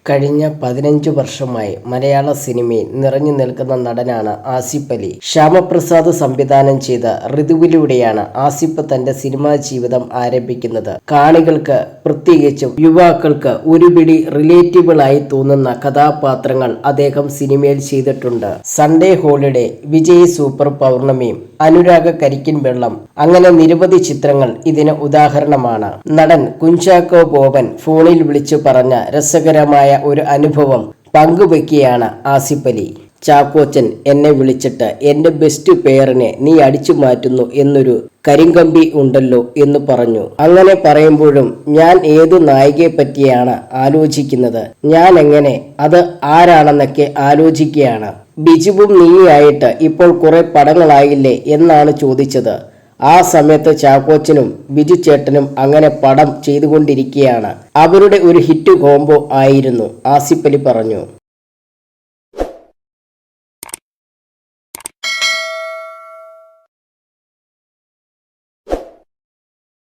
കഴിഞ്ഞ 15 വർഷമായി മലയാള സിനിമയിൽ നിറഞ്ഞു നിൽക്കുന്ന നടനാണ് ആസിഫ് അലി. ശ്യാമപ്രസാദ് സംവിധാനം ചെയ്ത ഋതുവിലൂടെയാണ് ആസിഫ് തന്റെ സിനിമാ ജീവിതം ആരംഭിക്കുന്നത്. കാണികൾക്ക്, പ്രത്യേകിച്ചും യുവാക്കൾക്ക് ഒരുപിടി റിലേറ്റബിൾ ആയി തോന്നുന്ന കഥാപാത്രങ്ങൾ അദ്ദേഹം സിനിമയിൽ ചെയ്തിട്ടുണ്ട്. സൺഡേ ഹോളിഡേ, വിജയ് സൂപ്പർ പൗർണമിയും, അനുരാഗ കരിക്കിൻ വെള്ളം, അങ്ങനെ നിരവധി ചിത്രങ്ങൾ ഇതിന് ഉദാഹരണമാണ്. നടൻ കുഞ്ചാക്കോ ബോബൻ ഫോണിൽ വിളിച്ചു പറഞ്ഞ രസകരമായ ഒരു അനുഭവം പങ്കുവെക്കുകയാണ് ആസിഫ് അലി. ചാക്കോച്ചൻ എന്നെ വിളിച്ചിട്ട് എന്റെ ബെസ്റ്റ് പേരിനെ നീ അടിച്ചു മാറ്റുന്നു എന്നൊരു കരിങ്കമ്പി ഉണ്ടല്ലോ എന്ന് പറഞ്ഞു. അങ്ങനെ പറയുമ്പോഴും ഞാൻ ഏതു നായികയെ പറ്റിയാണ് ആലോചിക്കുന്നത്, ഞാൻ എങ്ങനെ, അത് ആരാണെന്നൊക്കെ ആലോചിക്കുകയാണ്. ബിജുവും നീയായിട്ട് ഇപ്പോൾ കുറെ പടങ്ങളായില്ലേ എന്നാണ് ചോദിച്ചത്. ആ സമയത്ത് ചാക്കോച്ചനും ബിജു ചേട്ടനും അങ്ങനെ പടം ചെയ്തുകൊണ്ടിരിക്കുകയാണ്. അവരുടെ ഒരു ഹിറ്റ് കോംബോ ആയിരുന്നു, ആസിഫ് അലി പറഞ്ഞു.